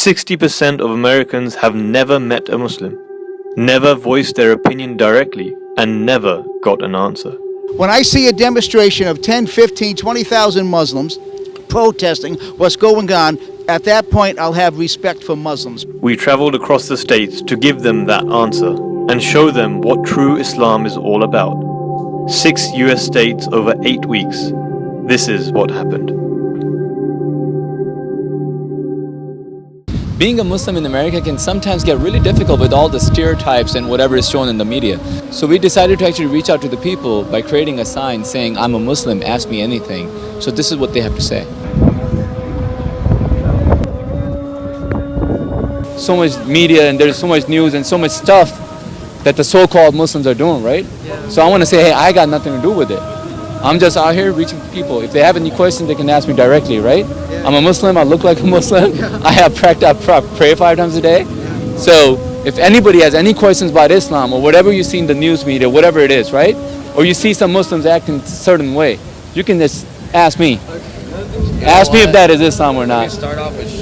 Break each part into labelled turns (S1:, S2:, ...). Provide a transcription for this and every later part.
S1: 60% of Americans have never met a Muslim, never voiced their opinion directly, and never got an answer.
S2: When I see a demonstration of 10, 15, 20,000 Muslims protesting what's going on, at that point I'll have respect for Muslims.
S1: We traveled across the states to give them that answer and show them what true Islam is all about. 6 US states over 8 weeks. This is what happened.
S3: Being a Muslim in America can sometimes get really difficult with all the stereotypes and whatever is shown in the media. So we decided to actually reach out to the people by creating a sign saying, "I'm a Muslim, ask me anything." So this is what they have to say. So much media and there's so much news and so much stuff that the so-called Muslims are doing, right? Yeah. So I want to say, hey, I got nothing to do with it. I'm just out here reaching people. If they have any questions, they can ask me directly, right? Yeah. I'm a Muslim, I look like a Muslim. I have pray 5 times a day. So if anybody has any questions about Islam or whatever you see in the news media, whatever it is, right? Or you see some Muslims acting a certain way, you can just ask me. Ask me if that is Islam or not.
S4: You start off with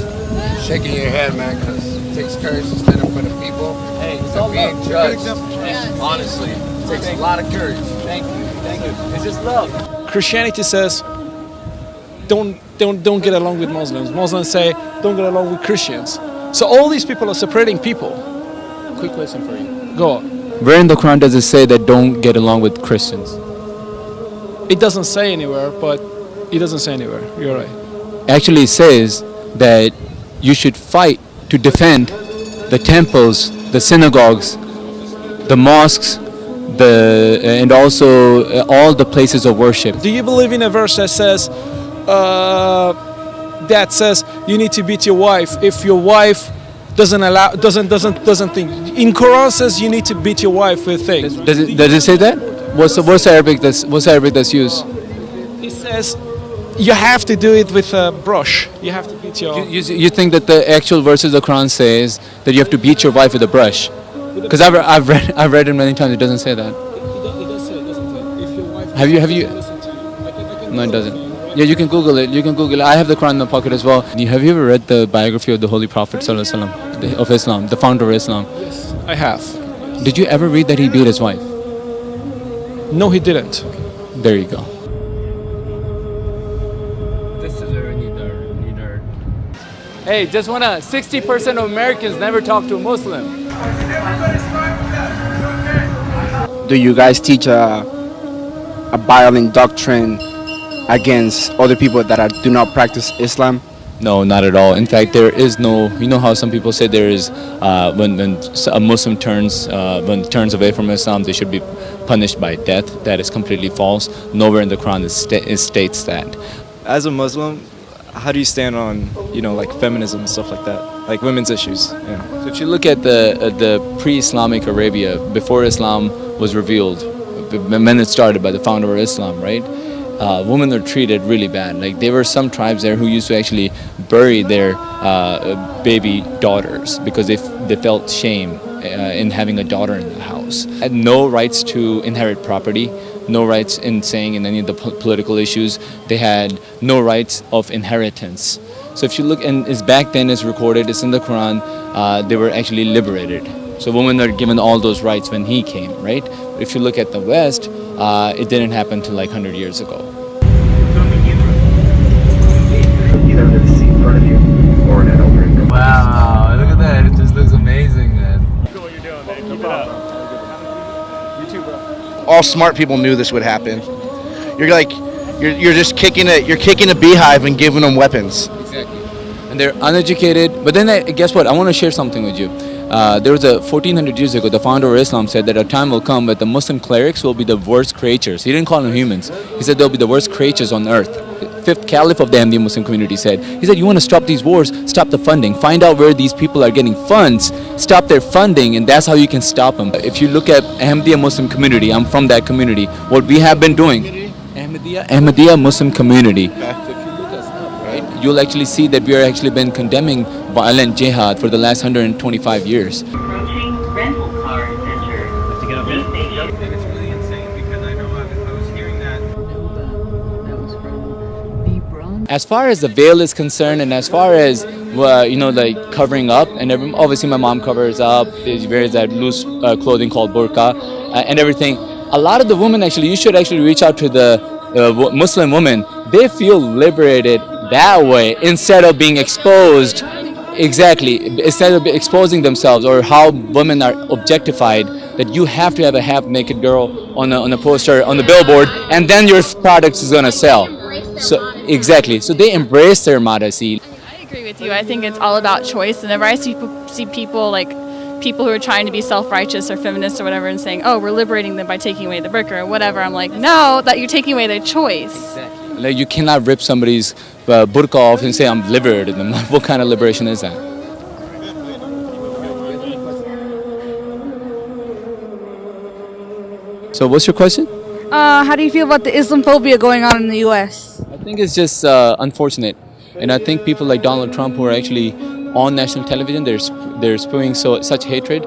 S4: shaking your head, man, because it takes courage to stand up for the people.
S3: Hey, it's
S4: all
S3: all
S4: being
S3: love.
S4: judged. Honestly, it takes a lot of courage.
S3: Thank you. Thank you. It's just love.
S5: Christianity says don't get along with Muslims. Muslims say don't get along with Christians. So all these people are separating people.
S3: Quick question for you.
S5: Go on.
S3: Where in the Quran does it say that don't get along with Christians?
S5: It doesn't say anywhere, but it doesn't say anywhere. You're right.
S3: Actually, it says that you should fight to defend the temples, the synagogues, the mosques, and also all the places of worship.
S5: Do you believe in a verse that says you need to beat your wife if your wife doesn't think? In Quran says you need to beat your wife with things.
S3: Does it say that? What's Arabic that's used?
S5: It says you have to do it with a brush. You have to beat your.
S3: You think that the actual verses of the Quran says that you have to beat your wife with a brush? Because I've read it many times. It doesn't say that.
S5: It does say it, doesn't it? If your wife
S3: Have you?
S5: listen to you. I can
S3: No, it doesn't.
S5: right?
S3: Yeah, you can Google it. I have the Quran in the pocket as well. Have you ever read the biography of the Holy Prophet ﷺ, of Islam, the founder of Islam?
S5: Yes, I have.
S3: Did you ever read that he beat his wife?
S5: No, he didn't.
S3: There you go.
S4: This is where we need our.
S3: Hey, just wanna. 60% of Americans never talk to a Muslim.
S6: Do you guys teach a violent doctrine against other people that do not practice Islam?
S3: No, not at all. In fact, there is no. You know how some people say there is when a Muslim turns away from Islam, they should be punished by death. That is completely false. Nowhere in the Quran it states that.
S7: As a Muslim, how do you stand on, like feminism and stuff like that, like women's issues? Yeah.
S3: So if you look at the pre-Islamic Arabia, before Islam was revealed, when it started by the founder of Islam, right? Women were treated really bad. Like there were some tribes there who used to actually bury their baby daughters because they felt shame in having a daughter in the house. Had no rights to inherit property, no rights in saying in any of the political issues. They had no rights of inheritance. So if you look, and it's back then, it's recorded, it's in the Quran, they were actually liberated. So women are given all those rights when he came, right? If you look at the West, it didn't happen until like 100 years ago.
S8: Either under the seat in front of you or in an opening.
S3: Wow, look at that. It just looks amazing, man.
S9: All smart people knew this would happen. You're just kicking a beehive and giving them weapons.
S3: Exactly. And they're uneducated. But then guess what? I want to share something with you. There was 1400 years ago, the founder of Islam said that a time will come when the Muslim clerics will be the worst creatures. He didn't call them humans. He said they'll be the worst creatures on earth. Fifth caliph of the Ahmadiyya Muslim community said, he said, you want to stop these wars, stop the funding. Find out where these people are getting funds, stop their funding, and that's how you can stop them. If you look at Ahmadiyya Muslim community, I'm from that community, what we have been doing, Ahmadiyya Muslim community. So if you look us up, right, you'll actually see that we are actually been condemning violent jihad for the last 125 years.
S10: Approaching rental car center.
S1: To get up in? And it's really insane because I know I was hearing that.
S10: That was from the Bronx.
S3: As far as the veil is concerned and as far as you know, like covering up, and obviously my mom covers up, she wears that loose clothing called burqa and everything. A lot of the women, actually, you should actually reach out to the Muslim women. They feel liberated that way instead of being exposed. Exactly, instead of exposing themselves or how women are objectified, that you have to have a half-naked girl on a poster on the billboard, and then your product is gonna sell. So exactly, so they embrace their modesty.
S11: I agree with you. I think it's all about choice. Whenever I see people like people who are trying to be self-righteous or feminists or whatever and saying, "Oh, we're liberating them by taking away the burqa or whatever," I'm like, no, that you're taking away their choice.
S3: Like, you cannot rip somebody's burqa off and say, "I'm liberated them." What kind of liberation is that? So what's your question?
S12: How do you feel about the Islamophobia going on in the U.S.?
S3: I think it's just unfortunate, and I think people like Donald Trump, who are actually on national television, they're spewing such hatred.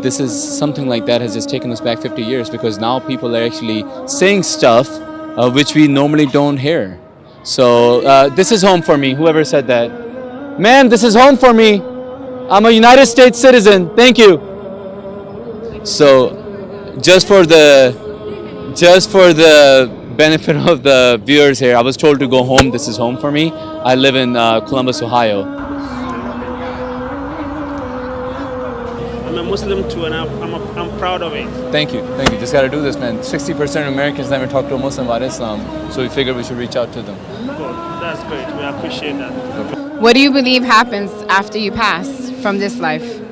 S3: This is something like that has just taken us back 50 years, because now people are actually saying stuff which we normally don't hear. So this is home for me. Whoever said that, man, this is home for me. I'm a United States citizen. Thank you. So just for the benefit of the viewers here, I was told to go home. This is home for me. I live in Columbus, Ohio.
S13: I'm a Muslim too, and I'm proud of it.
S3: Thank you. Just got to do this, man. 60% of Americans never talk to a Muslim about Islam, so we figured we should reach out to them.
S13: Good. That's great. We appreciate that.
S14: What do you believe happens after you pass from this life?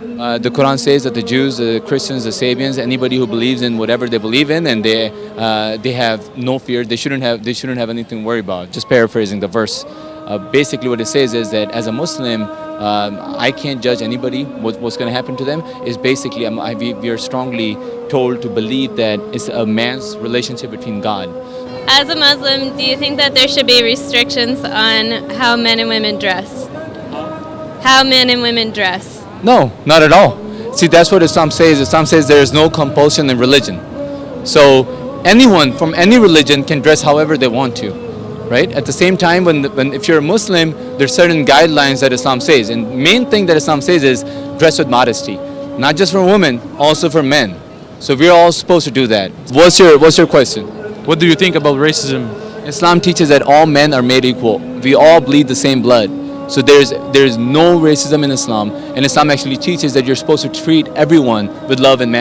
S3: The Quran says that the Jews, the Christians, the Sabians, anybody who believes in whatever they believe in, and they have no fear, they shouldn't have anything to worry about. Just paraphrasing the verse. Basically what it says is that as a Muslim, I can't judge anybody what's going to happen to them. Is basically we are strongly told to believe that it's a man's relationship between God.
S15: As a Muslim, do you think that there should be restrictions on how men and women dress? How men and women dress?
S3: No, not at all. See, that's what Islam says. Islam says there is no compulsion in religion. So anyone from any religion can dress however they want to, right? At the same time, if you're a Muslim, there's certain guidelines that Islam says. And main thing that Islam says is dress with modesty. Not just for women, also for men. So we're all supposed to do that. What's your question?
S16: What do you think about racism?
S3: Islam teaches that all men are made equal. We all bleed the same blood. So there's no racism in Islam, and Islam actually teaches that you're supposed to treat everyone with love and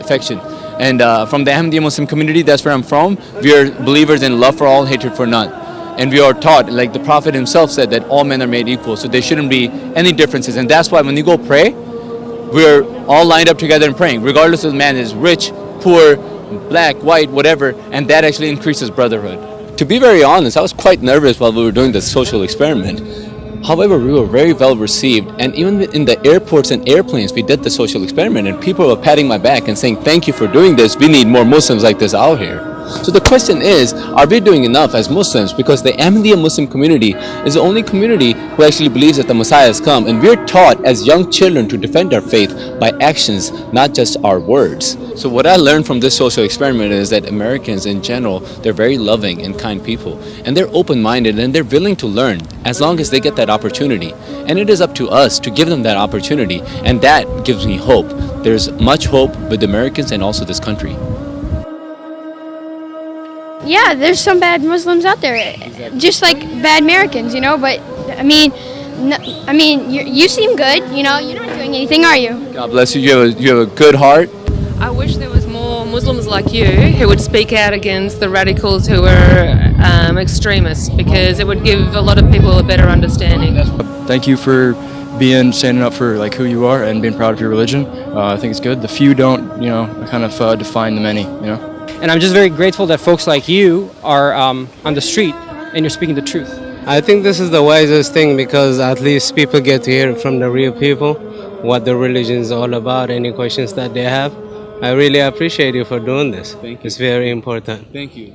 S3: affection. And from the Ahmadiyya Muslim community, that's where I'm from, we are believers in love for all, hatred for none. And we are taught, like the Prophet himself said, that all men are made equal, so there shouldn't be any differences. And that's why when you go pray, we're all lined up together and praying, regardless of the man is rich, poor, black, white, whatever, and that actually increases brotherhood. To be very honest, I was quite nervous while we were doing the social experiment. However, we were very well received, and even in the airports and airplanes, we did the social experiment, and people were patting my back and saying, "Thank you for doing this. We need more Muslims like this out here." So the question is, are we doing enough as Muslims? Because the Ahmadiyya Muslim community is the only community who actually believes that the Messiah has come, and we're taught as young children to defend our faith by actions, not just our words. So what I learned from this social experiment is that Americans in general, they're very loving and kind people, and they're open-minded, and they're willing to learn as long as they get that opportunity. And it is up to us to give them that opportunity, and that gives me hope. There's much hope with Americans and also this country.
S17: Yeah, there's some bad Muslims out there, just like bad Americans, you know. But I mean, you seem good, you know. You're not doing anything, are you?
S3: God bless you. You have a good heart.
S18: I wish there was more Muslims like you who would speak out against the radicals who are extremists, because it would give a lot of people a better understanding.
S16: Thank you for standing up for like who you are and being proud of your religion. I think it's good. The few don't, kind of define the many,
S19: And I'm just very grateful that folks like you are on the street and you're speaking the truth.
S20: I think this is the wisest thing, because at least people get to hear from the real people what the religion is all about, any questions that they have. I really appreciate you for doing this. Thank you. It's very important.
S3: Thank you.